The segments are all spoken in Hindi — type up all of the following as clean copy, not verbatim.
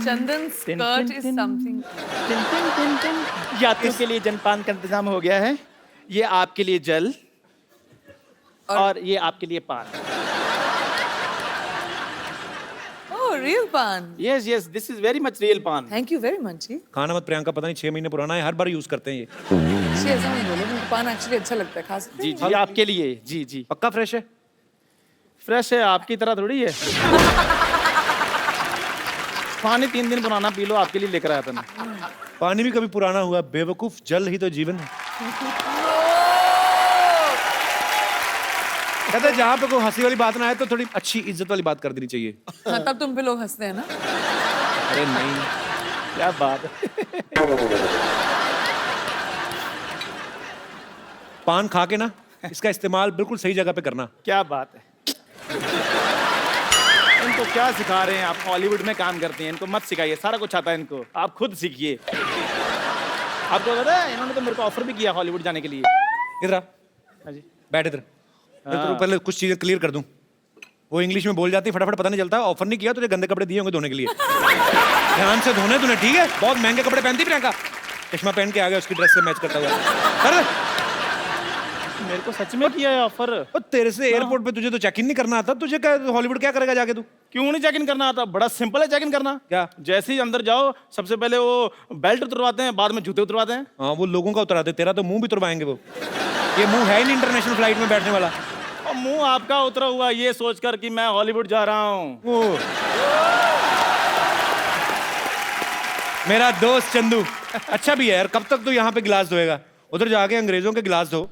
Chandan skirt is something. यात्रियों के लिए जलपान का इंतजाम हो गया है। ये आपके लिए जल और ये आपके लिए पान। ओह रियल पान। Yes yes, this is very much real पान। थैंक यू वेरी मच जी। खाना मत प्रियंका, पता नहीं 6 महीने पुराना है, हर बार यूज करते हैं ये। जी ऐसा नहीं बोलो, मुझे पान एक्चुअली अच्छा लगता है, खा सकते जी हैं? जी आपके लिए। जी जी पक्का फ्रेश है? फ्रेश है, आपकी तरह थोड़ी है। पानी 3 दिन पुराना पी लो, आपके लिए लेकर आया था मैं। पानी भी कभी पुराना हुआ बेवकूफ, जल ही तो जीवन है। कहते हैं जहाँ पे कोई हंसी वाली बात ना आए तो थोड़ी अच्छी इज्जत वाली बात कर देनी चाहिए। हाँ, तब तुम पे लोग हंसते हैं ना। अरे नहीं, क्या बात है। पान खा के ना इसका इस्तेमाल बिल्कुल सही जगह पे करना। क्या बात है। इनको क्या सिखा रहे हैं आप? हॉलीवुड में काम करते हैं, इनको मत सिखाइए, सारा कुछ आता है इनको, आप खुद सीखिए। आपको पता है इन्होंने तो मेरे को ऑफर भी किया हॉलीवुड जाने के लिए। इधर आ, हाँ जी। बैठ इधर। मैं तो पहले कुछ चीजें क्लियर कर दूं। वो इंग्लिश में बोल जाती फटाफट, पता नहीं चलता। ऑफर नहीं किया, तुझे गंदे कपड़े दिए होंगे धोने के लिए। ध्यान से धोने तूने, ठीक है? बहुत महंगे कपड़े पहनती प्रियंका। चश्मा पहन के आ गया उसकी ड्रेस से मैच करता हुआ। कर मेरे को सच में किया है ऑफर। और तेरे से एयरपोर्ट पे तुझे तो चेक इन नहीं करना आता, तुझे क्या हॉलीवुड क्या करेगा जाके तू? क्यों नहीं चेक इन करना आता? बड़ा सिंपल है चेक इन करना। क्या? जैसे ही अंदर जाओ सबसे पहले वो बेल्ट उतरवाते हैं, बाद में जूते उतरवाते हैं। हाँ वो लोगों का उतराते, तेरा तो मुंह भी उतरवाएंगे वो। ये मुंह है ही नहीं इंटरनेशनल फ्लाइट में बैठने वाला। और मुंह आपका उतरा हुआ ये सोचकर कि मैं हॉलीवुड जा रहा हूँ। मेरा दोस्त चंदू अच्छा भी है यार। कब तक तू यहाँ पे गिलास धोएगा? उधर जाके अंग्रेजों के गिलास धो।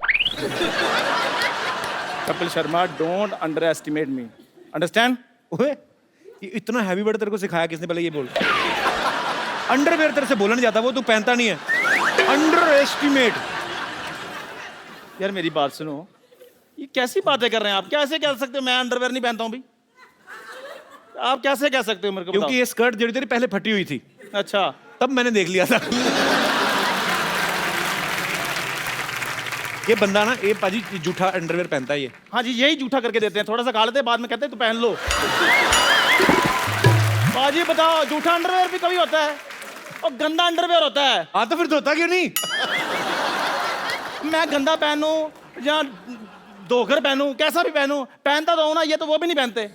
Kapil Sharma, don't under estimate me, understand? ओए ये इतना हैवी वर्ड तेरे को सिखाया किसने? पहले ये बोल। अंडरवेयर तेरे से बोला नहीं जाता, वो तू पहनता नहीं है। Under estimate. यार मेरी बात सुनो, ये कैसी बातें कर रहे हैं आप? कैसे कह सकते हो मैं अंडरवेयर नहीं पहनता हूँ भाई? आप कैसे कह सकते हो मेरे को क्योंकि बताओ? ये स्कर्ट जो तेरी पहले फटी हुई थी, अच्छा, तब मैंने देख लिया था। ये बंदा ना, ये पाजी जूठा अंडरवेयर पहनता है ये। हाँ जी, यही जूठा करके देते हैं, थोड़ा सा खा लेते हैं, बाद में कहते हैं तू पहन लो। बाजी बताओ, जूठा अंडरवेयर भी कभी होता है और गंदा अंडरवेयर होता है। हाँ तो फिर धोता क्यों नहीं? मैं गंदा पहनूं या धोकर पहनूं, कैसा भी पहनूं, पहनता तो हूं ना, ये तो वो भी नहीं पहनते।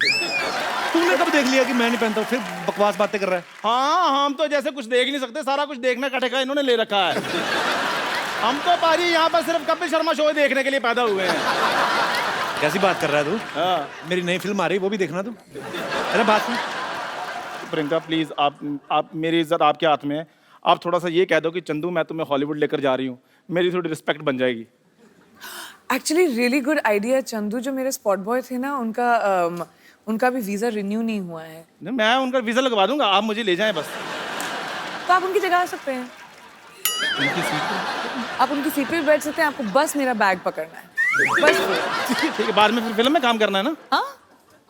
तूने कब देख लिया कि मैं नहीं पहनता हूँ? फिर बकवास बातें कर रहा है। हाँ, हम तो जैसे कुछ देख नहीं सकते, सारा कुछ देखने का ठेका इन्होंने ले रखा है। हम तो पाजी यहाँ पर सिर्फ कपिल शर्मा शो देखने के लिए पैदा हुए हैं। कैसी बात कर रहा है तू? हाँ। मेरी नई फिल्म आ रही है, वो भी देखना तू। अरे बात सुन प्रियंका प्लीज, आप मेरी इज्जत आपके हाथ में है। आप थोड़ा सा ये कह दो कि चंदू मैं तुम्हें हॉलीवुड लेकर जा रही हूँ, मेरी थोड़ी रिस्पेक्ट बन जाएगी। Actually really good idea Chandu. जो मेरे स्पॉट बॉय थे ना, उनका भी वीजा रिन्यू नहीं हुआ है। नहीं, मैं उनका वीजा लगवा दूंगा, आप मुझे ले जाएं बस। तो आप उनकी जगह आ सकते हैं। आप उनकी सीट पे भी बैठ सकते हैं, आपको बस मेरा बैग पकड़ना है बस। ठीक है, बाद में फिर फिल्म में काम करना है ना? हाँ,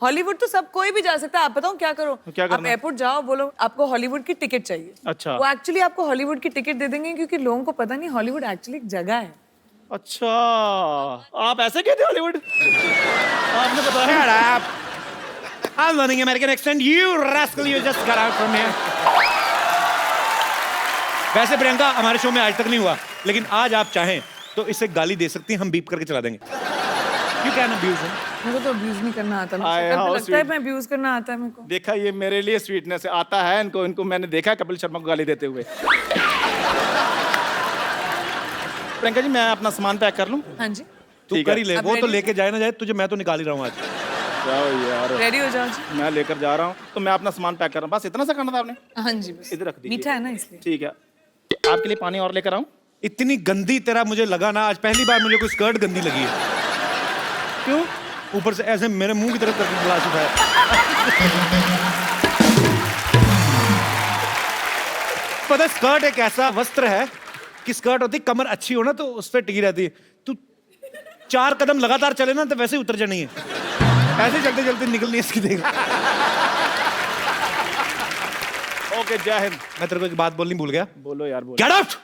हॉलीवुड तो सब कोई भी जा सकता है। आप बताओ क्या करो? क्या करना आप है? एयरपोर्ट जाओ, बोलो आपको हॉलीवुड की टिकट चाहिए। अच्छा। वो एक्चुअली आपको हॉलीवुड की टिकट दे देंगे, क्योंकि लोगों को पता नहीं हॉलीवुड एक्चुअली एक जगह है। अच्छा, आप ऐसे कहते हो हॉलीवुड? आपने बताया। Shut up. I'm learning American accent. You rascal, you just got out from here. वैसे प्रियंका हमारे शो में आज तक नहीं हुआ, लेकिन आज आप चाहें तो इसे गाली दे सकती हैं, हम बीप करके चला देंगे। You can abuse him. मेरे को तो अब्यूज नहीं करना आता। मुझे आए, शक्ल पे how लगता है sweet. मैं अब्यूज करना आता है मेरे को। देखा, ये मेरे लिए स्वीटनेस आता है इनको मैंने देखा है कपिल शर्मा को गाली देते हुए। प्रियंका जी, मैं अपना सामान पैक कर लूं? हाँ जी, तू ठीक कर है। ही ले, अब वो तो ready? लेके जाए ना जाए, तुझे मैं तो निकाल ही रहा हूँ आज। जाओ यार, रेडी हो जाओ जी। मैं लेकर जा रहा हूँ, तो मैं अपना सामान पैक कर रहा हूँ। बस इतना सा करना था आपने? हाँ जी, बस इधर रख दीजिए। मीठा है ना इसलिए। ठीक है, आपके लिए पानी और लेकर आऊं? इतनी गंदी तेरा मुझे लगा ना, आज पहली बार मुझे कोई स्कर्ट गंदी लगी है। क्यों? ऊपर से ऐसे मेरे मुंह की तरफ करके गिलास उठाया। पता, स्कर्ट एक ऐसा वस्त्र है कि स्कर्ट होती, कमर अच्छी हो ना तो उस पर टिकी रहती है। तू 4 कदम लगातार चले ना तो वैसे ही उतर जानी है। ऐसे चलते चलते निकलनी है इसकी, देख। ओके, जय हिंद। मैं तेरे को एक बात बोलनी भूल गया। बोलो यार, बोलो। Get out.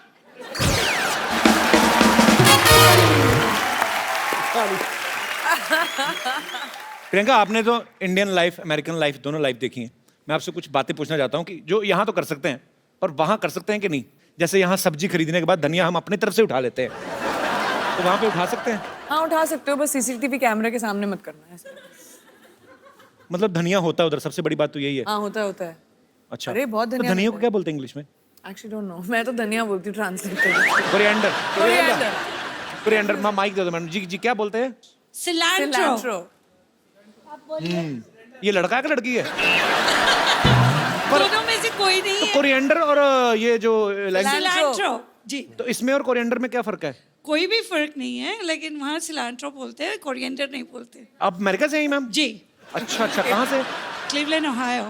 प्रियंका, आपने तो इंडियन लाइफ, अमेरिकन लाइफ दोनों लाइफ देखी है। मैं आपसे कुछ बातें पूछना चाहता हूँ कि जो यहाँ तो कर सकते हैं और वहाँ कर सकते हैं कि नहीं। जैसे यहाँ सब्जी खरीदने के बाद धनिया हम अपनी तरफ से उठा लेते हैं, तो वहाँ पे उठा सकते हैं? हाँ उठा सकते हो, बस सीसीटीवी कैमरे के सामने मत करना है। मतलब धनिया होता है उधर, सबसे बड़ी बात तो यही है। हाँ होता है। अच्छा, अरे बहुत तो धनिया धनिया को क्या बोलते हैं इंग्लिश में? एक्चुअली डोंट नो, मैं तो धनिया बोलती हूँ ट्रांसलेट करके। कोरिएंडर। कोरिएंडर। कोरिएंडर। माइक दे दो मैडम जी। जी क्या बोलते हैं? सिलैंट्रो। ये लड़का है कि लड़की है? दोनों में से कोई नहीं तो है। कोरिएंडर और ये जो सिलैंट्रो जी। तो इसमें और कोरिएंडर में क्या फर्क है? कोई भी फर्क नहीं है, लेकिन वहाँ सिलैंट्रो बोलते हैं, कोरिएंडर नहीं बोलते। आप अमेरिका से हैं मैम? जी। अच्छा, कहाँ से? Cleveland, Ohio.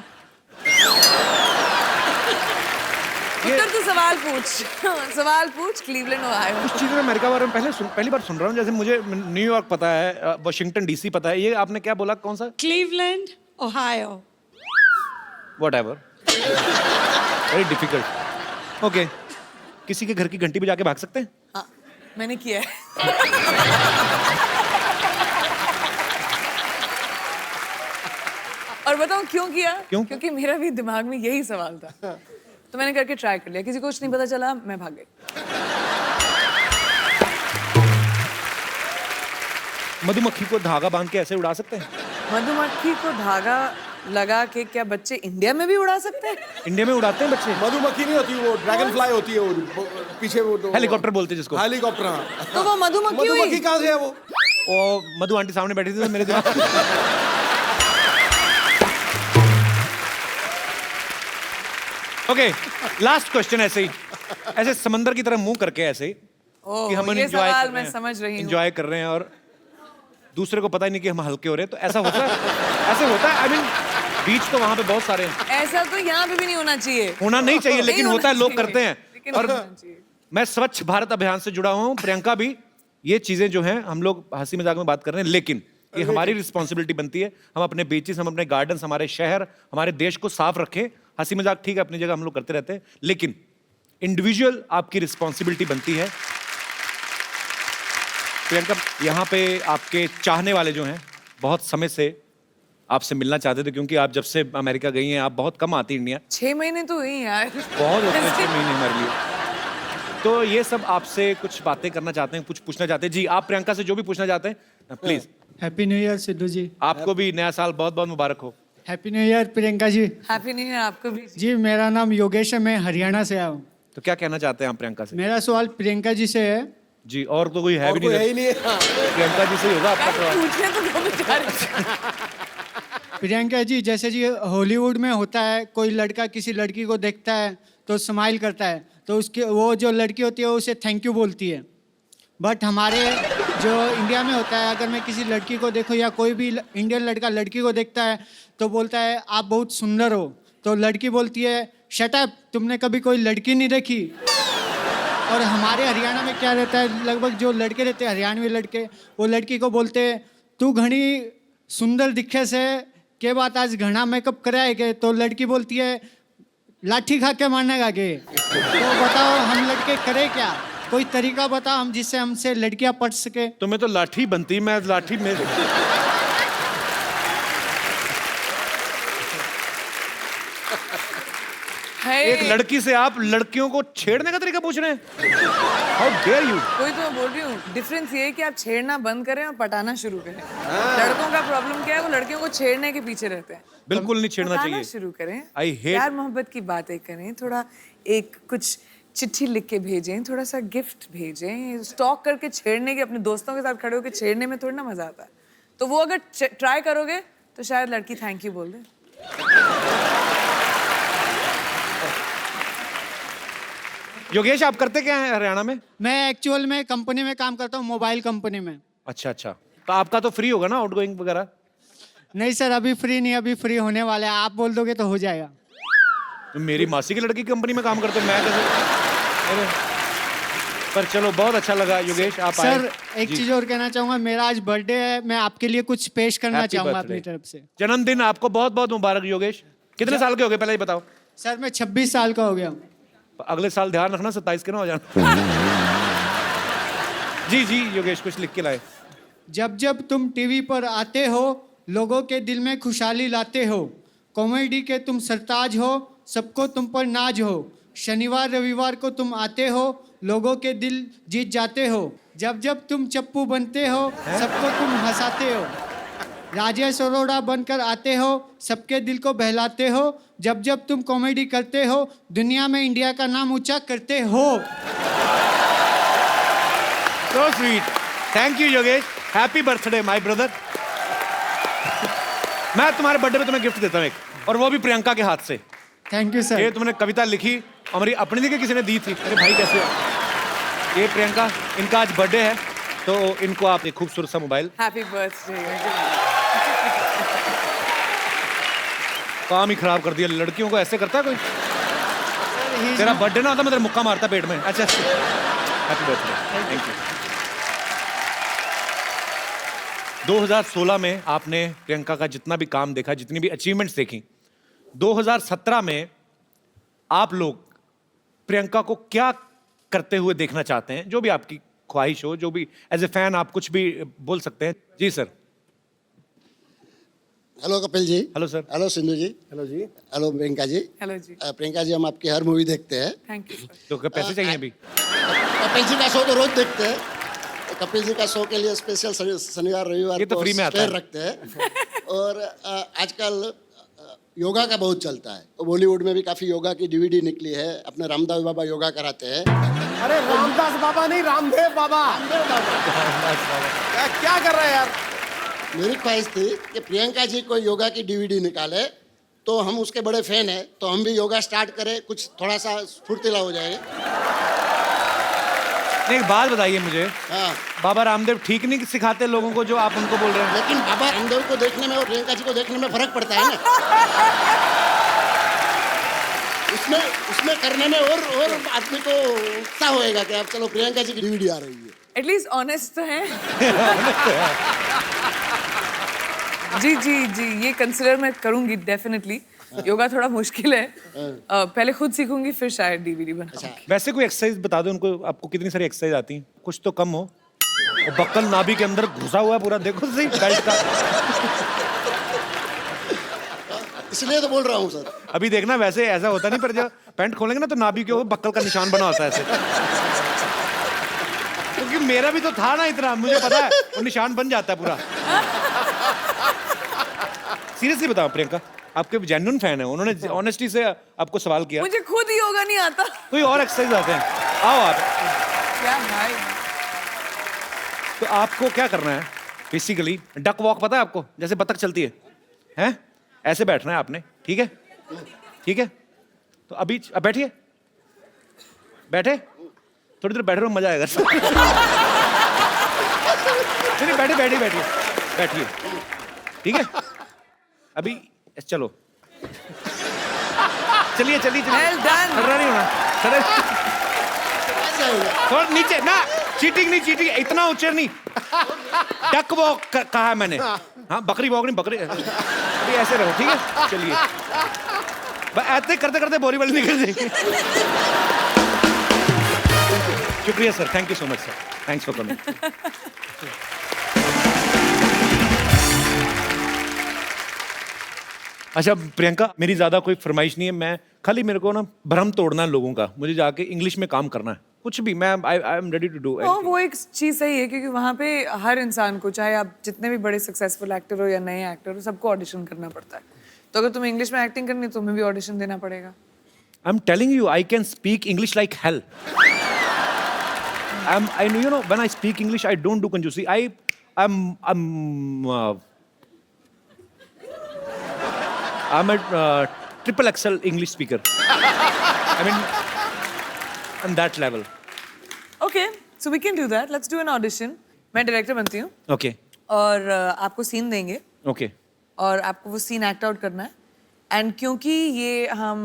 उत्तर तू सवाल पूछ। Cleveland Ohio. कुछ चीज़ें अमेरिका के बारे में पहली बार सुन रहा हूँ। जैसे मुझे न्यूयॉर्क पता है, वाशिंगटन डीसी पता है, ये आपने क्या बोला, कौन सा? Cleveland, Ohio. Whatever. Very difficult. Okay. किसी के घर की घंटी बजा के भाग सकते हैं? हाँ मैंने किया है। और बताऊं क्यों किया? क्यों? क्योंकि मेरा भी दिमाग में यही सवाल था, तो मैंने करके ट्राई कर लिया। किसी को कुछ नहीं पता चला, मैं भाग गई। मधुमक्खी को धागा बांध के ऐसे उड़ा सकते हैं? मधुमक्खी को धागा लगा के क्या बच्चे इंडिया में भी उड़ा सकते हैं? इंडिया में उड़ाते हैं बच्चे? मधुमक्खी नहीं होती, वो ड्रैगन फ्लाई होती है, वो पीछे वो तो हेलीकॉप्टर बोलते हैं जिसको। हेलीकॉप्टर। हाँ। तो वो मधुमक्खी हुई? मधुमक्खी कहाँ से है वो? मधु आंटी सामने बैठी थी तो मेरे दिमाग ओके, लास्ट क्वेश्चन ऐसे समंदर की तरह मुंह करके ऐसे ही कि हम ये सवाल मैं समझ रही हूँ। एंजॉय कर रहे हैं और दूसरे को पता ही नहीं कि हम हल्के हो रहे हैं, तो ऐसा होता है? ऐसे होता है? आई मीन बीच तो वहां पे बहुत सारे हैं। ऐसा तो यहाँ पे भी नहीं होना चाहिए। होना नहीं चाहिए, लेकिन नहीं होता है, होना लोग चाहिए। करते हैं। लेकिन और होना चाहिए। मैं स्वच्छ भारत अभियान से जुड़ा हुआ हूँ, प्रियंका भी। ये चीजें जो हैं हम लोग हंसी मजाक में बात कर रहे हैं, लेकिन ये हमारी रिस्पॉन्सिबिलिटी बनती है। हम अपने बीचेस, हम अपने गार्डन्स, हमारे शहर, हमारे देश को साफ रखें। हंसी मजाक ठीक है, अपनी जगह हम लोग करते रहते हैं, लेकिन इंडिविजुअल आपकी रिस्पॉन्सिबिलिटी बनती है। प्रियंका, यहाँ पे आपके चाहने वाले जो हैं बहुत समय से आपसे मिलना चाहते थे, क्योंकि आप जब से अमेरिका गई हैं आप बहुत कम आती इंडिया। 6 महीने तो हुई यार। बहुत होते हैं 6 महीने हमारे लिए। तो ये सब आपसे कुछ बातें करना चाहते हैं, कुछ पूछना चाहते हैं। जी आप प्रियंका से जो भी पूछना चाहते हैं please. Happy new year Sidhu ji. आपको भी नया साल बहुत बहुत मुबारक हो। Happy new year Priyanka ji. Happy new year आपको भी। जी मेरा नाम योगेश है, मैं हरियाणा से आया हूँ। तो क्या कहना चाहते हैं आप प्रियंका से? मेरा सवाल प्रियंका जी से है। जी, और तो कोई है और भी कोई है नहीं, ही नहीं है। हाँ। प्रियंका जी से ही होगा आपका सवाल। पूछने तो दो बेचारे। प्रियंका जी, जैसे जी हॉलीवुड में होता है, कोई लड़का किसी लड़की को देखता है तो स्माइल करता है, तो उसके वो जो लड़की होती है वो उसे थैंक यू बोलती है। बट हमारे जो इंडिया में होता है, अगर मैं किसी लड़की को देखूँ या कोई भी इंडियन लड़का लड़की को देखता है तो बोलता है आप बहुत सुंदर हो, तो लड़की बोलती है शट अप, तुमने कभी कोई लड़की नहीं देखी। और हमारे हरियाणा में क्या रहता है, लगभग जो लड़के रहते हैं हरियाणवी लड़के, वो लड़की को बोलते हैं तू घनी सुंदर दिखे से के बात आज घना मेकअप कराए के, तो लड़की बोलती है लाठी खा के मारने का के। तो बताओ हम लड़के करें क्या? कोई तरीका बताओ हम जिससे हमसे लड़कियां पढ़ सके। तो मैं तो लाठी बनती, मैं लाठी में एक लड़की से आप लड़कियों को छेड़ने का तरीका पूछ रहे हैं? How dare you. कोई तो मैं बोल रही हूँ, डिफरेंस ये है कि आप छेड़ना बंद करें और पटाना शुरू करें। लड़कों का प्रॉब्लम क्या है, वो लड़कियों को छेड़ने के पीछे रहते हैं। बिल्कुल नहीं छेड़ना पटाना चाहिए। शुरू करें, I hate- प्यार मोहब्बत की बातें करें, थोड़ा एक कुछ चिट्ठी लिख के भेजें, थोड़ा सा गिफ्ट भेजें। स्टॉक करके छेड़ने के, अपने दोस्तों के साथ खड़े होकर छेड़ने में थोड़ी ना मजा आता है। तो वो अगर ट्राई करोगे तो शायद लड़की थैंक यू बोल दे। योगेश, आप करते क्या हैं हरियाणा में? मैं एक्चुअल में कंपनी में काम करता हूँ, मोबाइल कंपनी में। अच्छा, तो आपका तो फ्री होगा ना आउटगोइंग वगैरह? नहीं सर, अभी फ्री नहीं, अभी फ्री होने वाला है, आप बोल दोगे तो हो जाएगा। तो मेरी मासी की लड़की कंपनी में काम करते, मैं कैसे? अरे, पर चलो बहुत अच्छा लगा योगेश आप आए। सर एक चीज और कहना चाहूंगा, मेरा आज बर्थडे है, मैं आपके लिए कुछ पेश करना Happy चाहूंगा birthday। अपनी तरफ से। जन्मदिन आपको बहुत बहुत मुबारक योगेश। कितने साल के हो गए पहले ये बताओ? सर मैं 26 साल का हो गया हूँ। अगले साल ध्यान रखना 27 के ना हो जाना। जी योगेश कुछ लिख के लाए। जब जब तुम टीवी पर आते हो लोगों के दिल में खुशहाली लाते हो। कॉमेडी के तुम सरताज हो, सबको तुम पर नाज हो। शनिवार रविवार को तुम आते हो, लोगों के दिल जीत जाते हो। जब जब तुम चप्पू बनते हो, सबको तुम हंसाते हो। राजेश अरोड़ा बनकर आते हो, सबके दिल को बहलाते हो। जब जब तुम कॉमेडी करते हो, दुनिया में इंडिया का नाम ऊंचा करते हो। So sweet, thank you Yogesh, happy birthday my brother. मैं तुम्हारे बर्थडे पे तुम्हें गिफ्ट देता हूँ एक, और वो भी प्रियंका के हाथ से। Thank you sir. ये तुमने कविता लिखी, हमारी अपनी थी कि किसी ने दी थी? अरे भाई कैसे हो? ये प्रियंका, इनका आज बर्थडे है, तो इनको आप एक खूबसूरत सा मोबाइल। Happy birthday. काम ही खराब कर दिया, लड़कियों को ऐसे करता है कोई? तेरा बर्थडे ना होता मैं तेरा मुक्का मारता पेट में। अच्छा, हैप्पी बर्थडे, थैंक यू। 2016 में आपने प्रियंका का जितना भी काम देखा, जितनी भी अचीवमेंट्स देखी, 2017 में आप लोग प्रियंका को क्या करते हुए देखना चाहते हैं? जो भी आपकी ख्वाहिश हो, जो भी एज ए फैन आप कुछ भी बोल सकते हैं। जी sir. Hello Kapil ji. Hello sir. Hello Sindhu ji. Hello जी। हेलो प्रियंका जी। हेलो जी। प्रियंका जी, हम आपकी हर मूवी देखते हैं। Thank you. तो क्या पैसे चाहिए अभी? कपिल जी का शो तो रोज देखते हैं। कपिल जी का शो के लिए स्पेशल शनिवार रविवार ये तो को फ्री में आता है। स्पेयर रखते हैं। और आजकल योगा का बहुत चलता है, तो बॉलीवुड में भी काफी योगा की डीवीडी निकली है। अपने रामदेव बाबा योगा कराते हैं। अरे रामदास बाबा नहीं, रामदेव बाबा। क्या कर रहे हैं यार? मेरी ख्वाहिश थी कि प्रियंका जी कोई योगा की डीवीडी निकाले, तो हम उसके बड़े फैन हैं, तो हम भी योगा स्टार्ट करें, कुछ थोड़ा सा फुर्तीला हो जाए। एक बात बताइए मुझे, हाँ, बाबा रामदेव ठीक नहीं सिखाते लोगों को जो आप उनको बोल रहे हैं? लेकिन बाबा रामदेव को देखने में और प्रियंका जी को देखने में फर्क पड़ता है ना। उसमें करने में और आदमी को उत्साह होएगा कि अब चलो प्रियंका जी की डीवीडी आ रही है। एटलीस्ट ऑनेस्ट तो है। जी जी जी, ये कंसिडर मैं करूंगी डेफिनेटली। योगा थोड़ा मुश्किल है, पहले खुद सीखूंगी फिर शायद डीवीडी बनाऊंगी। वैसे कोई एक्सरसाइज बता दो उनको, आपको कितनी सारी एक्सरसाइज आती हैं? कुछ तो कम हो। और बक्कल नाभि के अंदर घुसा हुआ है पूरा, देखो सही बेल्ट का। इसलिए तो बोल रहा हूँ सर। अभी देखना, वैसे ऐसा होता नहीं, पर जब पैंट खोलेंगे ना तो नाभि के ऊपर बक्कल का निशान बना होता है ऐसे। क्योंकि मेरा भी तो था ना इतना, मुझे पता है, वो निशान बन जाता है पूरा। सीरियसली बताओ प्रियंका, आपके जेन्युइन फैन है, उन्होंने ऑनेस्टी से आपको सवाल किया। मुझे खुद योगा नहीं आता। कोई और एक्सरसाइज आते हैं? आओ आप। क्या भाई? तो आपको क्या करना है बेसिकली? डक वॉक पता है आपको? जैसे बतख चलती है, हैं? ऐसे बैठना है आपने, ठीक है? ठीक है, तो अभी अब बैठिए, बैठे, थोड़ी देर बैठे रहो, मजा आएगा। नहीं, बैठे बैठिए बैठिए बैठिए, ठीक है? अभी चलो, चलिए चलिए चलिए। Well done. खड़ा नहीं होना, खड़े थोड़ा नीचे ना, चीटिंग नहीं, चीटिंग इतना ऊंचे नहीं। डक वॉक कहा है मैंने, हाँ बकरी वॉक नहीं, बकरी। अभी ऐसे रहो, ठीक है? चलिए, ऐसे करते करते बोरी वाली निकल जाएगी। शुक्रिया sir, thank you so much sir, thanks for coming. अच्छा प्रियंका, मेरी ज्यादा कोई फरमाइश नहीं है, मैं खाली मेरे को ना भ्रम तोड़ना है लोगों का, मुझे जाके इंग्लिश में काम करना है, कुछ भी। मैं I am ready to do. वो एक चीज सही है, क्योंकि वहाँ पे हर इंसान को, चाहे आप जितने भी बड़े सक्सेसफुल एक्टर हो या नए एक्टर हो, सबको ऑडिशन करना पड़ता है। तो अगर तुम्हें इंग्लिश में एक्टिंग करनी है, तुम्हें भी ऑडिशन देना पड़ेगा। I am telling you, I can speak English like hell. I know, you know, when I speak English, I don't do conjusi. I'm a triple XL English speaker. I mean, on that level. Okay, so we can do that. Let's do an audition. मैं डायरेक्टर बनती हूँ Okay, और आपको सीन देंगे okay. और आपको वो सीन एक्ट आउट करना है। एंड क्योंकि ये हम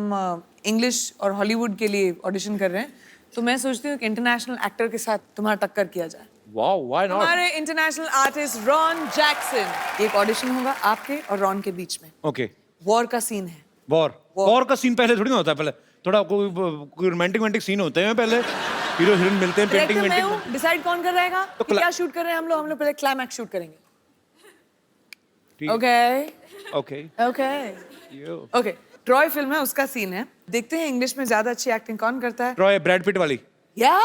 इंग्लिश और हॉलीवुड के लिए ऑडिशन कर रहे हैं, तो मैं सोचती हूँ कि इंटरनेशनल एक्टर के साथ तुम्हारा टक्कर किया जाए। Wow, why not? हमारे इंटरनेशनल आर्टिस्ट रॉन जैक्सन। एक ऑडिशन होगा आपके और रॉन के बीच में। Okay. वॉर का सीन है। वॉर का सीन पहले थोड़ी ना होता है, पहले थोड़ा कोई रोमांटिक सीन होते हैं, पहले हीरो हीरोइन मिलते हैं, पेंटिंग मैं वेंटिंग। हूँ, डिसाइड कौन कर रहेगा तो कि क्या शूट कर रहे हैं हम लोग पहले क्लाइमैक्स शूट करेंगे। ठीक है। ओके ओके ओके यो ओके ट्रॉय फिल्म है, उसका सीन है। देखते हैं इंग्लिश में ज्यादा अच्छी एक्टिंग कौन करता है। ट्रॉय ब्रैड पिट वाली या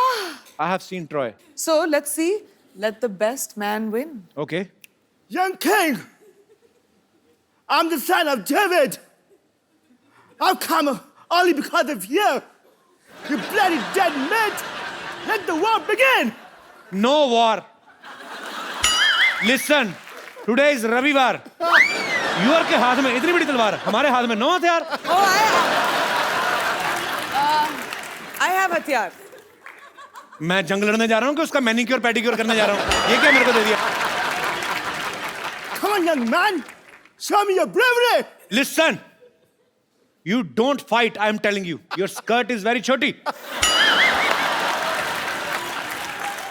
I have seen Troy so let's see, let the best man win. Okay Young king, I'm the son of David. I've come only because of you. You bloody dead meat. Let the war begin. No war listen today is रविवार यूर के हाथ में इतनी बड़ी तलवार, हमारे हाथ में 9 हथियार। आई हैव हथियार। मैं जंग लड़ने जा रहा हूँ कि उसका मैनिक्योर पेडिक्योर करने जा रहा हूँ? ये क्या मेरे को दे दिया? Come on, young man. Show me your bravery. Listen, you don't fight. I am telling you. Your skirt is very choti.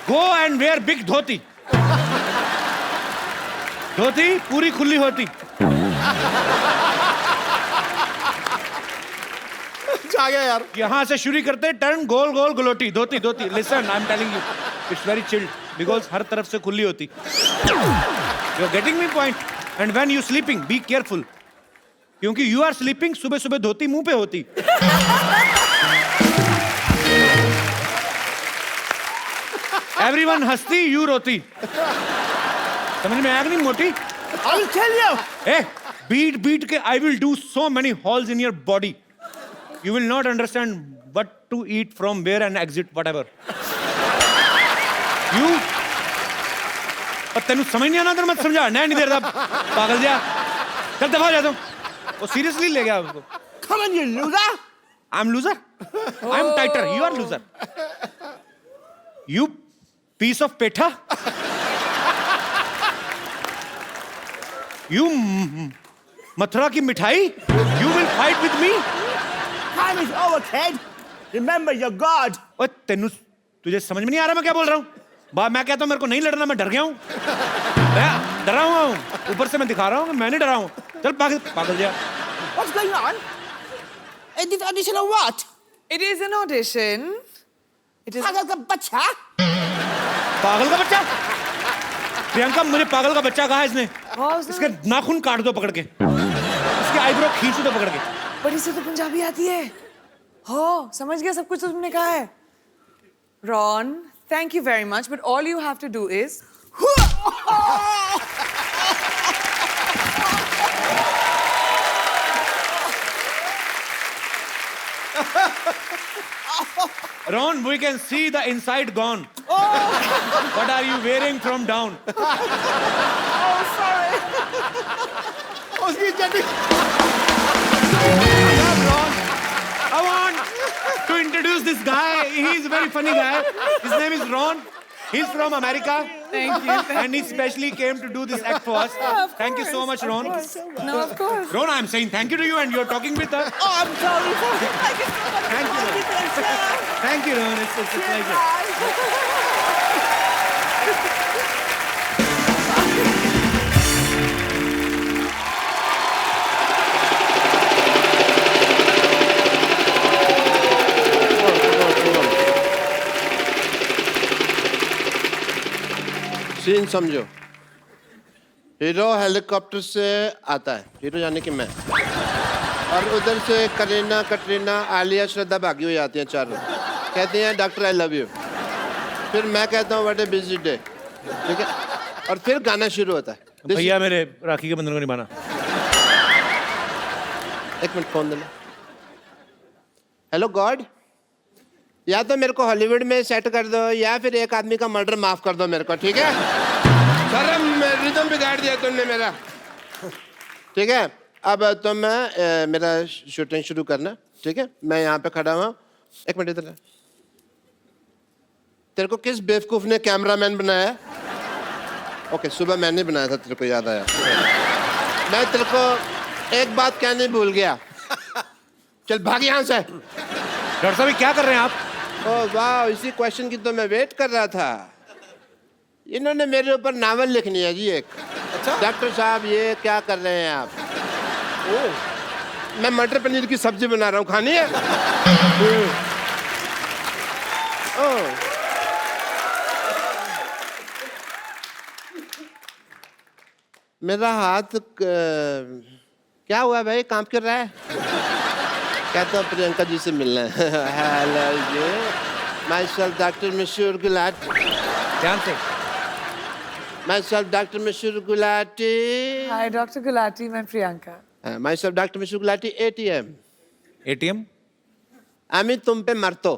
Go and wear big dhoti. धोती पूरी खुली होती। आ गया यार। यहाँ से शुरू करते turn goal goal galouti dhoti dhoti. Listen, I am telling you, it's very chilled because हर तरफ से खुली होती। You're getting me point? And when you sleeping, be careful. क्योंकि you are sleeping, सुबह सुबह धोती मुंह पे होती। Everyone हंसती, you रोती। समझ में आया कि नहीं मोटी? I'll tell you. Eh, beat के I will do so many holes in your body. You will not understand what to eat from where and exit whatever. You पर तेनू समझ नहीं आना तेरे मत समझा नहीं देर था पागल जा चल दफा हो जा तुम वो सीरियसली ले गया उसको Come on, you loser. I'm loser I'm tighter you are loser you piece of petha you Mathura की मिठाई you will fight with me Time is over, kid. Remember your God. ओए तेनू तुझे समझ में नहीं आ रहा मैं क्या बोल रहा हूँ मैं कहता हूँ मेरे को नहीं लड़ना मैं डर गया हूँ मैं डरा हुआ हूँ ऊपर से मैं दिखा रहा हूँ कि मैं नहीं डरा हूँ चल पागल पागल जा What's going on? Is this audition or what? It is an audition. It is. पागल का बच्चा? पागल का बच्चा प्रियंका मुझे पागल का बच्चा कहा इसने Wow, sir. इसके नाखून काट दो पकड़ के इसके आईब्रो खींच दो पकड़ के पर इसे तो पंजाबी आती है। हो समझ गया सब कुछ तो तुमने कहा है। Ron, thank you very much, but all you have to do is Ron, we can see the inside gone. What are you wearing from down? Oh, sorry. उसकी चड्डी I want to introduce this guy. He's a very funny guy. His name is Ron. He's from America. thank you. And he specially came to do this act for us. Of Thank you so much, Ron. No, of course. Ron, I'm saying thank you to you and you're talking with her. Oh, I'm sorry. Thank you. Thank you, Ron. It's a pleasure. Scene समझो हीरो हेलीकॉप्टर से आता है हीरो यानी कि मैं और उधर से करीना कटरीना आलिया श्रद्धा भागी हो जाती हैं चारों कहती हैं डॉक्टर आई लव यू फिर मैं कहता हूँ व्हाट ए बिजी डे ठीक है और फिर गाना शुरू होता है भैया मेरे राखी के बंधन को निभाना एक मिनट फोन देना हेलो गॉड या तो मेरे को हॉलीवुड में सेट कर दो या फिर एक आदमी का मर्डर माफ कर दो मेरे को ठीक है सर रिदम बिगाड़ दिया तुमने मेरा ठीक है अब तुम मेरा शूटिंग शुरू करना ठीक है मैं यहाँ पे खड़ा हुआ एक मिनट इधर तेरे को किस बेवकूफ ने कैमरामैन बनाया ओके सुबह मैंने बनाया था तेरे को याद आया मैं तेरे को एक बात कहने भूल गया चल भाग यहाँ से डॉक्टर साहब क्या कर रहे हैं आप ओह वाह इसी क्वेश्चन की तो मैं वेट कर रहा था इन्होंने मेरे ऊपर नावल लिखनी है जी एक अच्छा डॉक्टर साहब ये क्या कर रहे हैं आप ओह मैं मटर पनीर की सब्जी बना रहा हूँ खानी है ओह मेरा हाथ क्या हुआ भाई, काम कर रहा है? कहता हूँ प्रियंका जी से मिलना है। Hello ji, myself doctor Mashoor Gulati. ध्यान से। My self doctor Mashoor Gulati. Hi doctor Gulati, मैं Priyanka. My self doctor Mashoor Gulati ATM। ATM. আমি तुम पे मरतो।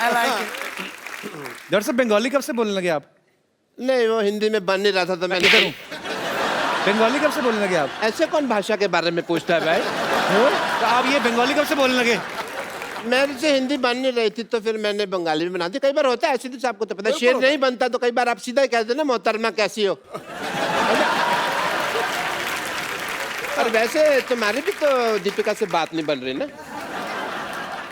I like it. डॉक्टर साहब बंगाली कब से बोलने लगे आप? नहीं, वो हिंदी में बन नहीं रहा था तो मैं किधर हूँ? बंगाली कब से बोलने लगे आप? ऐसे कौन भाषा के बारे में पूछता है भाई? तो आप ये बंगाली कब से बोलने लगे? मेरे से हिंदी बन नहीं रही थी तो फिर मैंने बंगाली में बना दी। कई बार होता है ऐसे, तो आपको तो पता है, शेर नहीं बनता तो कई बार आप सीधा ही कहते ना, मोहतरमा कैसी हो। और वैसे तुम्हारी भी तो दीपिका से बात नहीं बन रही ना।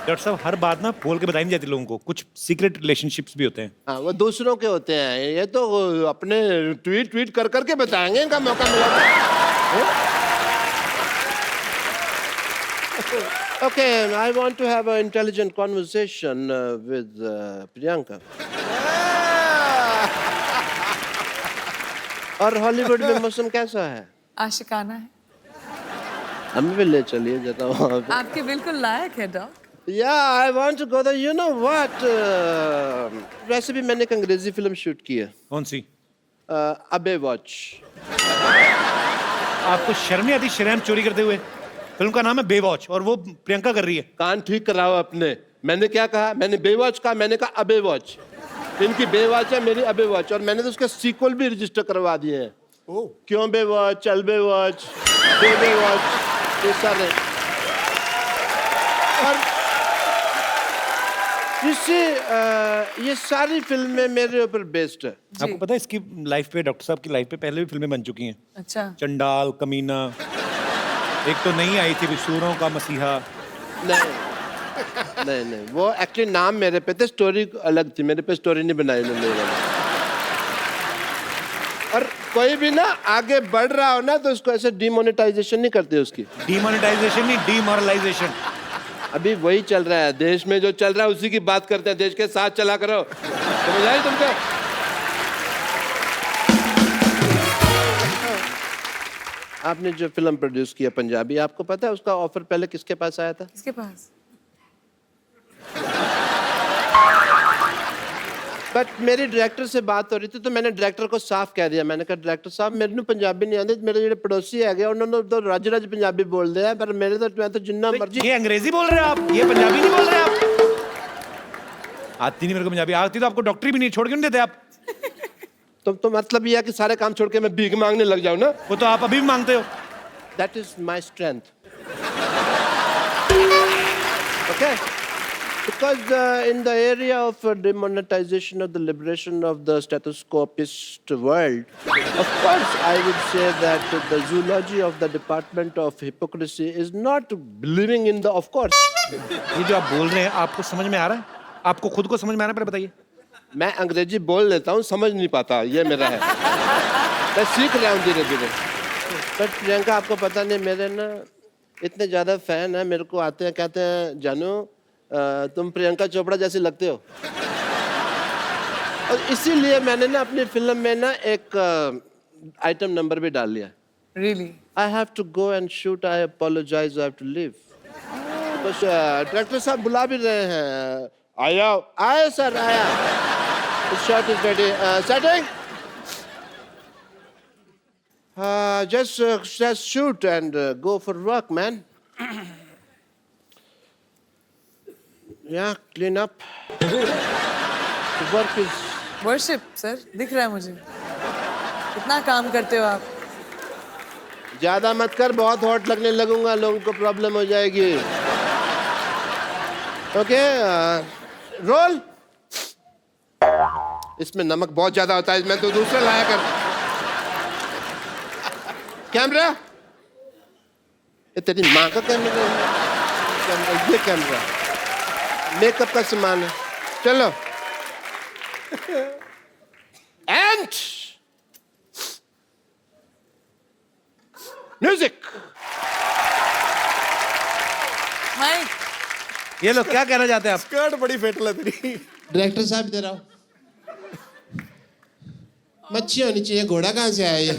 डॉक्टर साहब हर बात ना बोल के बताई नहीं जाती लोगों को, कुछ सीक्रेट रिलेशनशिप्स भी होते हैं। हाँ, वो दूसरों के होते हैं, ये तो अपने ट्वीट कर करके बताएंगे, इनका मौका मिला। Okay, I want to have an intelligent conversation with Priyanka. और हॉलीवुड में मौसम कैसा है? आशिकाना है। हमें भी ले चलिए जरा वहाँ पे। आपके बिल्कुल लायक है dock. Yeah, I want to go there. You know what? वैसे भी मैंने एक अंग्रेजी फिल्म शूट की है। कौन सी? अबे वॉच। आपको शर्म नहीं आती शर्म चोरी करते हुए? फिल्म का नाम है बेवॉच और वो प्रियंका कर रही है। कान ठीक कराओ अपने। मैंने क्या कहा? मैंने बेवॉच कहा, मैंने कहा अबे वॉच। इनकी बेवॉच है, मेरी अबे वॉच, और मैंने तो उसके सीक्वल भी रजिस्टर करवा दिए हैं। क्यों बेवॉच, चल बेवॉच, बेवॉच, ये सारे। और ये सारी फिल्में मेरे ऊपर बेस्ड है। आपको पता है इसकी लाइफ पे, डॉक्टर साहब की लाइफ पे पहले भी फिल्में बन चुकी हैं। अच्छा। चंडाल, कमीना, एक तो नई आई थी सूरों का मसीहा। नहीं, वो एक्चुअली नाम मेरे पे थे, स्टोरी अलग थी, मेरे पे स्टोरी नहीं बनाई उन्होंने। और कोई भी ना आगे बढ़ रहा हो ना तो उसको ऐसे डिमोनेटाइजेशन नहीं करते उसकी। डिमोनेटाइजेशन नहीं, डीमोरलाइजेशन। अभी वही चल रहा है देश में, जो चल रहा है उसी की बात करते हैं। देश के साथ चला करो, समझ आई तुमको? आपने जो फिल्म प्रोड्यूस किया पंजाबी, आपको पता है उसका ऑफर पहले किसके पास आया था? किसके पास? बट मेरी डायरेक्टर से बात हो रही थी तो मैंने डायरेक्टर को साफ कह दिया। मैंने कहा डायरेक्टर साहब मेरे पंजाबी नहीं आती, मेरे जो पड़ोसी है उन्होंने तो रज पंजाबी बोल दिया है, पर मेरे तो मैं तो जिन्ना मर्जी। ये अंग्रेजी बोल रहे हैं आप, ये पंजाबी नहीं बोल रहे आप। आती नहीं मेरे को पंजाबी, आती तो आपको डॉक्टरी भी नहीं, छोड़ क्यों नहीं देते आप? तो मतलब ये है कि सारे काम छोड़ के मैं भीख मांगने लग जाऊं ना? वो तो आप अभी भी मांगते हो। That is my strength. Okay? Because in the area of demonetization of the liberation of the stethoscopist world, of course I would say that the zoology of the department of hypocrisy is not believing in the, of course. ये जो आप बोल रहे हैं आपको समझ में आ रहा है? आपको खुद को समझ में आ रहा है? पहले बताइए। मैं अंग्रेजी बोल लेता हूँ, समझ नहीं पाता, ये मेरा है। मैं सीख रहा हूँ धीरे धीरे। बट प्रियंका आपको पता नहीं, मेरे ना इतने ज़्यादा फैन हैं, मेरे को आते हैं कहते हैं जानू तुम प्रियंका चोपड़ा जैसे लगते हो। और इसीलिए मैंने ना अपनी फिल्म में ना एक आइटम नंबर भी डाल लिया। Really? I have to go and shoot. I apologize. I have to leave. बस डायरेक्टर साहब बुला भी रहे हैं। आया सर आया। The shot is ready. Setting. Just shoot and go for work, man. Yeah, clean up. The work is. Worship sir, दिख रहा है मुझे। कितना काम करते हो आप? ज्यादा मत कर, बहुत हॉट लगने लगूंगा, लोगों को प्रॉब्लम हो जाएगी। Okay, roll. इसमें नमक बहुत ज्यादा होता है, मैं तो दूसरा लाया कर। कैमरा, ये तेरी माँ का कैमरा है? ये कैमरा मेकअप का सामान है। चलो एंड म्यूजिक। माइक। ये लोग क्या कहना चाहते हैं आप? स्कर्ट बड़ी फेटल है तेरी। डायरेक्टर साहब इधर आओ। मच्छी होनी चाहिए, घोड़ा कहाँ से आया ये?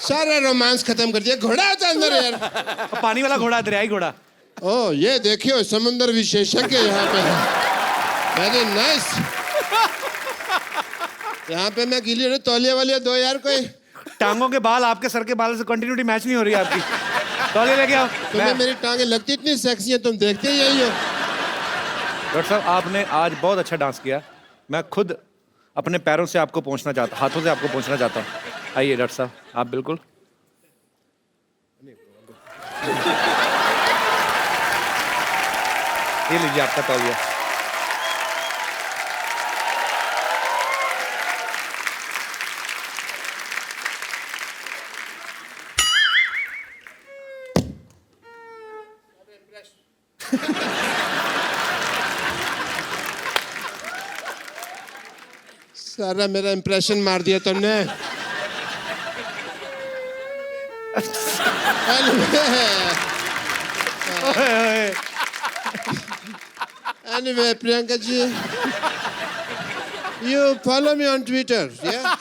सारा रोमांस खत्म कर दिया, घोड़ा होता अंदर यार। पानी वाला घोड़ा, दरियाई घोड़ा। ओ ये देखियो समुद्र विशेषज्ञ यहाँ पे है। Very nice. यहाँ पे मैं गीली हूँ, तौलिया वाली दो यार कोई। टांगों के बाल आपके सर के बाल से कंटिन्यूटी मैच नहीं हो रही है आपकी। तौलिया लेके आओ। तुम्हें मेरी टांगे लगती इतनी सेक्सी है, तुम देखते ही यही हो। डॉक्टर साहब आपने आज बहुत अच्छा डांस किया। मैं खुद अपने पैरों से आपको पहुंचना चाहता, हाथों से आपको पहुंचना चाहता हूँ। आइए डॉक्टर साहब, आप बिल्कुल। ये लीजिए आपका तौलिया। सारा मेरा इंप्रेशन मार दिया तुमने। Anyway, Priyanka ji, you follow me on Twitter, yeah?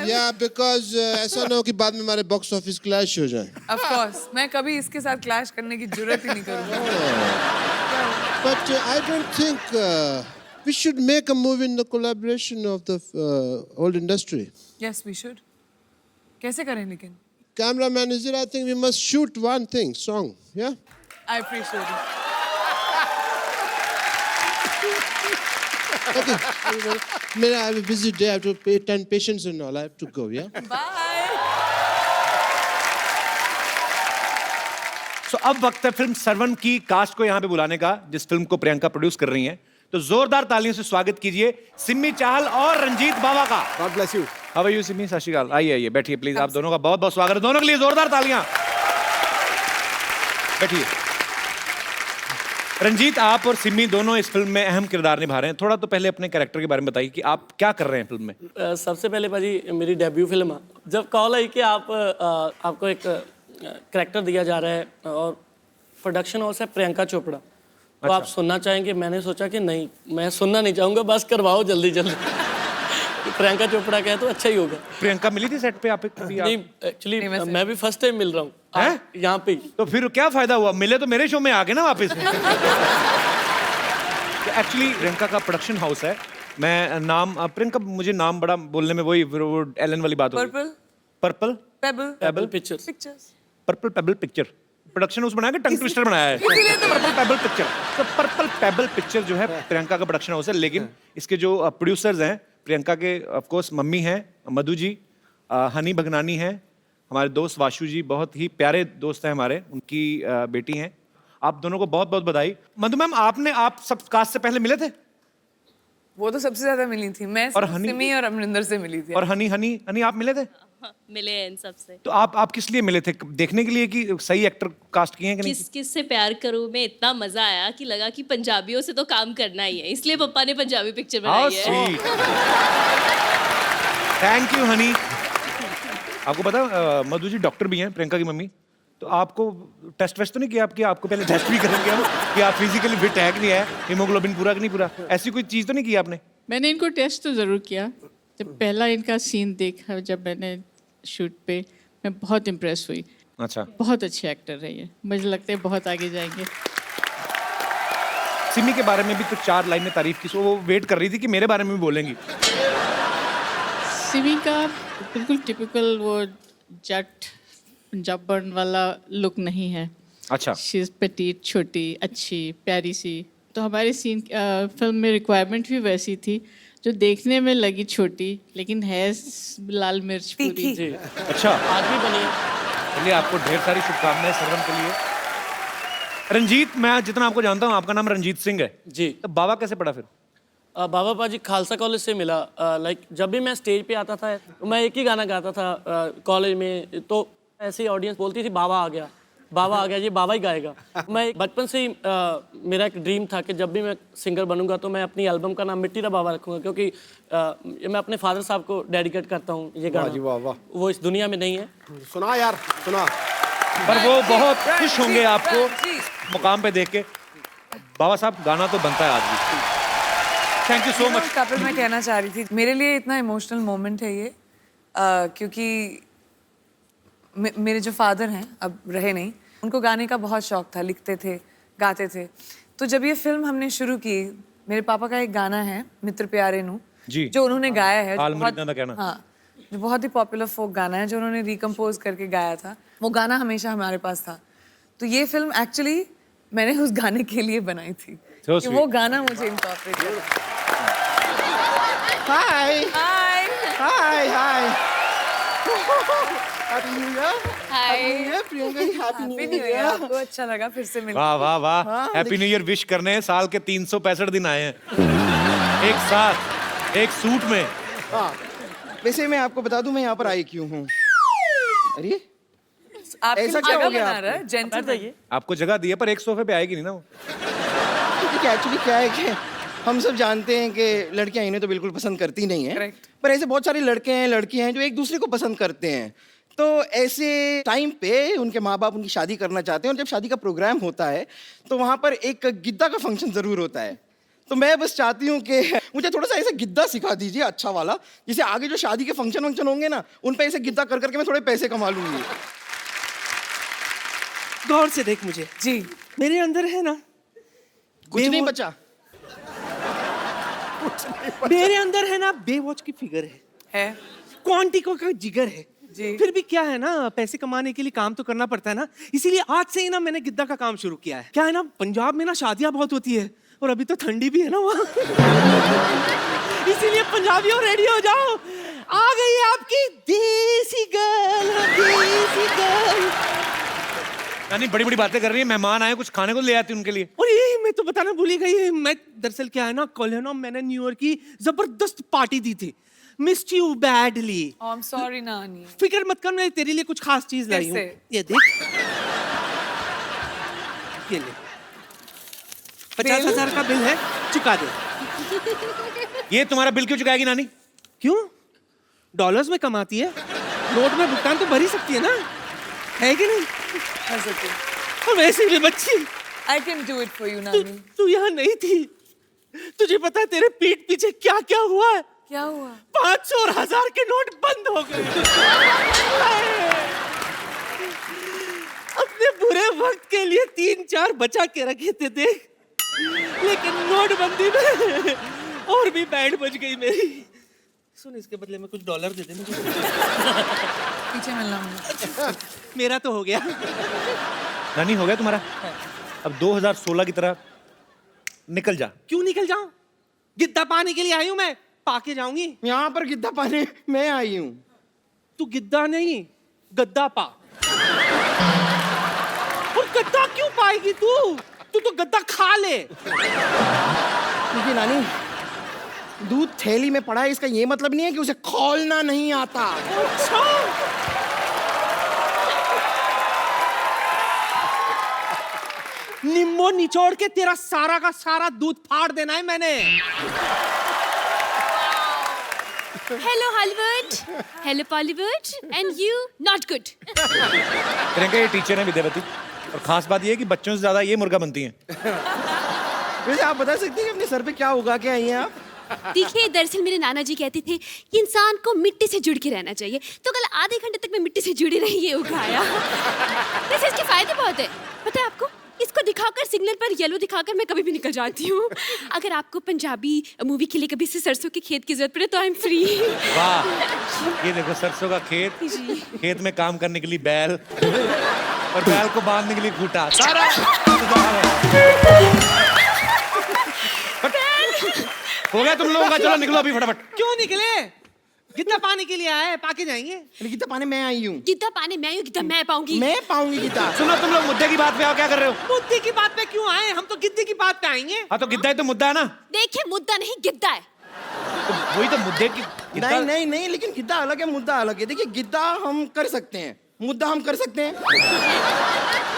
Yeah, because ऐसा ना हो कि बाद में हमारे बॉक्स ऑफिस क्लैश हो जाए। Of course, मैं कभी इसके साथ क्लैश करने की जरूरत ही नहीं करूँगी। But I don't think we should make a movie in the collaboration of the old industry. Yes, we should. कैसे करें लेकिन? Cameraman is there. I think we must shoot one thing, song, yeah? I appreciate it. Okay. I have a busy day. I have to attend patients and all. I have to go, yeah? Bye. So, अब वक्त है फिल्म सर्वन की कास्ट को यहाँ पे बुलाने का, जिस फिल्म को प्रियंका प्रोड्यूस कर रही हैं। तो जोरदार तालियों से स्वागत कीजिए सिमी चाहल और रंजीत बाबा का। God bless you. How are you Simi? सत श्री अकाल। आइए आइए बैठिए प्लीज। आप दोनों का बहुत बहुत स्वागत है। दोनों के लिए जोरदार तालियां। बैठिए। रंजीत, आप और सिमी दोनों इस फिल्म में अहम किरदार निभा रहे हैं। थोड़ा तो पहले अपने कैरेक्टर के बारे में बताइए कि आप क्या कर रहे हैं फिल्म में। सबसे पहले भाजी मेरी डेब्यू फिल्म है। जब कॉल आई कि आपको एक कैरेक्टर दिया जा रहा है और प्रोडक्शन हाउस है प्रियंका चोपड़ा, तो आप सुनना चाहेंगे, मैंने सोचा कि नहीं, मैं सुनना नहीं चाहूँगा, बस करवाओ जल्दी जल्दी। प्रियंका चोपड़ा कहे तो अच्छा ही होगा। प्रियंका मिली थी सेट पे आप कभी? नहीं, एक्चुअली मैं भी फर्स्ट टाइम मिल रहा हूँ यहाँ पे। तो फिर क्या फायदा हुआ? मिले तो मेरे शो में आ गए ना वापस। एक्चुअली प्रियंका का प्रोडक्शन हाउस है। मैं नाम प्रियंका, मुझे नाम बड़ा बोलने में वही वो एलन वाली बात होगी। Purple payable pictures. Purple payable picture production house बनाया कि टंग ट्विस्टर बनाया है? Purple payable picture. तो पर्पल पेबल पिक्चर जो है प्रियंका का प्रोडक्शन हाउस है, लेकिन इसके जो प्रोड्यूसर्स हैं प्रियंका के ऑफ कोर्स मम्मी हैं मधु जी, हनी भगनानी हैं, हमारे दोस्त वाशु जी, बहुत ही प्यारे दोस्त हैं हमारे, उनकी बेटी हैं। आप दोनों को बहुत बहुत बधाई। मधु मैम, आप सब कास्ट से पहले मिले थे? वो तो सबसे ज्यादा मिली थी मैं, और हनी? सिमी और अमरिंदर से मिली थी। और हनी आप मिले थे? मिले हैं इन सबसे। तो आप किस लिए मिले थे? देखने के लिए कि सही एक्टर कास्ट किए हैं कि नहीं? किस से प्यार करूं में इतना मजा आया कि लगा कि पंजाबियों से तो काम करना ही है, इसलिए पापा ने पंजाबी पिक्चर बनाई है। Thank you Honey. आपको पता मधु जी डॉक्टर भी हैं, प्रियंका की मम्मी। तो आपको टेस्ट वेस्ट तो नहीं किया? आपको पहले टेस्ट भी करेंगे हम कि आप फिजिकली फिट है कि नहीं है, हीमोग्लोबिन पूरा कि नहीं पूरा, ऐसी कोई चीज़ तो नहीं की आपने? मैंने इनको टेस्ट तो ज़रूर किया। जब पहला इनका सीन देखा जब मैंने शूट पे, मैं बहुत इम्प्रेस हुई। अच्छा, बहुत अच्छे एक्टर रहे हैं, मुझे लगता है बहुत आगे जाएंगे। सिमी के बारे में भी कुछ 4 लाइन में तारीफ की, सो वो वेट कर रही थी कि मेरे बारे में भी बोलेंगी। सिमी का बिल्कुल टिपिकल वो जट पंजाबन वाला लुक नहीं है। अच्छा, शी इज़ पेटीट, छोटी, अच्छी, प्यारी सी। तो हमारे सीन फिल्म में रिक्वायरमेंट भी वैसी थी, जो देखने में लगी छोटी लेकिन है लाल मिर्च पूरी। जी। अच्छा, आज भी बनी है। चलिए आपको ढेर सारी शुभकामनाएं सर्वन के लिए। रंजीत, मैं जितना आपको जानता हूँ आपका नाम रंजीत सिंह है जी। तो बाबा कैसे पड़ा फिर? बाबा पाजी खालसा कॉलेज से मिला। लाइक जब भी मैं स्टेज पे आता था मैं एक ही गाना गाता था कॉलेज में, तो ऐसे ही ऑडियंस बोलती थी बाबा आ गया, बाबा आ गया, ये बाबा ही गाएगा। मैं बचपन से ही मेरा एक ड्रीम था कि जब भी मैं सिंगर बनूंगा तो मैं अपनी एल्बम का नाम मिट्टी दा बाबा रखूंगा, क्योंकि मैं अपने फादर साहब को डेडिकेट करता हूँ ये गाना। वाह वाह, वो इस दुनिया में नहीं है। सुना यार, सुना। पर वो बहुत खुश होंगे आपको मुकाम पे देख के। बाबा साहब गाना तो बनता है आज भी। Thank you so much. Kapil, मैं कहना चाह रही थी, मेरे लिए इतना इमोशनल मोमेंट है ये, क्योंकि मेरे जो फादर हैं, अब रहे नहीं, उनको गाने का बहुत शौक था, लिखते थे, गाते थे। तो जब ये फिल्म हमने शुरू की, मेरे पापा का एक गाना है मित्र प्यारे नू, जी। जो उन्होंने गाया है, हाल जो मरीदा दा कहना। हाँ, जो बहुत ही पॉपुलर फोक गाना है, जो उन्होंने रिकम्पोज करके गाया था, वो गाना हमेशा हमारे पास था। तो ये फिल्म एक्चुअली मैंने उस गाने के लिए बनाई थी, So कि वो गाना मुझे इंकॉर्पोरेट करना। Hi hi hi hi happy new year hi Priyanka ji, happy new happy new year. आपको अच्छा लगा फिर से मिलकर? वाह वाह वाह, हैप्पी न्यू ईयर विश करने साल के 365 दिन आए हैं एक साथ, एक सूट में। हाँ, वैसे मैं आपको बता दूं मैं यहाँ पर आई क्यों हूँ। अरे आपके ऐसा लिए क्या हो जगह गया बना रहा है, जेंटलमैन। आपको जगह दी है पर एक सोफे पे आएगी नहीं ना वो। देखिए एक्चुअली क्या है कि हम सब जानते हैं कि लड़कियां इन्हें तो बिल्कुल पसंद करती नहीं है, Correct. पर ऐसे बहुत सारे लड़के हैं लड़कियां हैं जो एक दूसरे को पसंद करते हैं। तो ऐसे टाइम पे उनके माँ बाप उनकी शादी करना चाहते हैं, और जब शादी का प्रोग्राम होता है तो वहाँ पर एक गिद्दा का फंक्शन ज़रूर होता है। तो मैं बस चाहती हूँ कि मुझे थोड़ा सा ऐसा गिद्दा सिखा दीजिए अच्छा वाला, जिसे आगे जो शादी के फंक्शन वंक्शन होंगे ना, उन पे ऐसे गिद्दा कर करके मैं थोड़े पैसे कमा लूंगी। गौर से देख मुझे, जी, मेरे अंदर है ना कुछ नहीं बचा। मेरे अंदर है ना बेवॉच की फिगर है क्वांटिको का जिगर है जी। फिर भी क्या है ना, पैसे कमाने के लिए काम तो करना पड़ता है ना, इसीलिए आज से ही ना मैंने गिद्दा का काम शुरू किया है। क्या है ना, पंजाब में ना शादियां बहुत होती है और अभी तो ठंडी भी है ना वहाँ इसीलिए पंजाबियों रेडी हो जाओ, आ गई है आपकी देसी गर्ल, देसी गर्ल। यानी बड़ी बड़ी बातें कर रही है, मेहमान आए कुछ खाने को ले आती उनके लिए। और ये मैं तो बताना भूल ही गई, मैं दरअसल क्या है ना, कल है ना मैंने न्यू ईयर की जबरदस्त पार्टी दी थी, missed you badly. I am sorry नानी। फिक्र मत कर, मैं तेरे लिए कुछ खास चीज लाई हूँ। कैसे? ये देख, ये ले 50,000 का बिल है, चुका दे। ये तुम्हारा बिल क्यों चुकाएगी नानी? क्यों? डॉलर्स में कमाती है, नोट में भुगतान तो भर ही सकती है ना, है कि नहीं? और वैसे भी बच्ची, I can do it for you, नानी। तू यहाँ नहीं थी, तुझे पता है तेरे पीठ पीछे क्या क्या हुआ है? क्या हुआ? 500 और 1000 के नोट बंद हो गए। अपने बुरे वक्त के लिए 3-4 बचा के रखे थे देख, लेकिन नोटबंदी में और भी बैंड बज गई मेरी। सुन, इसके बदले में कुछ डॉलर दे दे मुझे। पीछे मिलना मुझे। मेरा तो हो गया। नानी हो गया तुम्हारा? अब 2016 की तरह निकल जा। क्यों निकल जाऊं? गिद्दा पाने के लिए आई हूं मैं, पाके जाऊंगी। यहाँ पर गिद्दा पाने मैं आई हूँ। तू गिद्दा नहीं, गद्दा पा। और गद्दा क्यों पाएगी तू? तू तो गद्दा खा ले। क्योंकि नानी, दूध थैली में पड़ा है, इसका ये मतलब नहीं है कि उसे खोलना नहीं आता। अच्छा, निम्बो निचोड़ के तेरा सारा का सारा दूध फाड़ देना है मैंने। Hello Hollywood, hello Bollywood, and you not good. Priyanka ये टीचर है विद्यावती, और खास बात ये है कि बच्चों से ज्यादा ये मुर्गा बनती हैं। वैसे आप बता सकते हैं कि अपने सर पे क्या उगा के आई हैं आप? देखिए, दरअसल मेरे नाना जी कहते थे कि इंसान को मिट्टी से जुड़ के रहना चाहिए, तो कल आधे घंटे तक मैं मिट्टी से जुड़ी रही, ये उगाया। वैसे इसके फायदे बहुत है, पता है आपको? इसको दिखाकर, सिग्नल पर येलो दिखाकर मैं कभी भी निकल जाती हूँ। अगर आपको पंजाबी मूवी के लिए कभी से सरसों के खेत की जरूरत पड़े तो आई एम फ्री। वाह, ये देखो सरसों का खेत, खेत में काम करने के लिए बैल, और बैल को बांधने के लिए खूंटा, सारा हो गया तुम लोगों का। चलो निकलो अभी फटाफट। क्यों निकले? गिद्दा पाने के लिए आए, पाके जाएंगे। गिद्दा पाने मैं आई हूँ। गिद्दा पाने मैं हूँ, गिद्दा मैं पाऊंगी। मैं पाऊंगी गिद्दा। सुनो, तुम लोग मुद्दे की बात पे आओ, क्या कर रहे हो? मुद्दे की बात पे क्यों आए? हम तो गिद्दे की बात पे आएंगे। हाँ तो गिद्दा ही तो मुद्दा है ना। देखिए, मुद्दा नहीं गिद्दा है। तो वही तो मुद्दे की नहीं नहीं नहीं, लेकिन गिद्दा अलग है, मुद्दा अलग है। देखिए, गिद्दा हम कर सकते हैं, मुद्दा हम कर सकते हैं।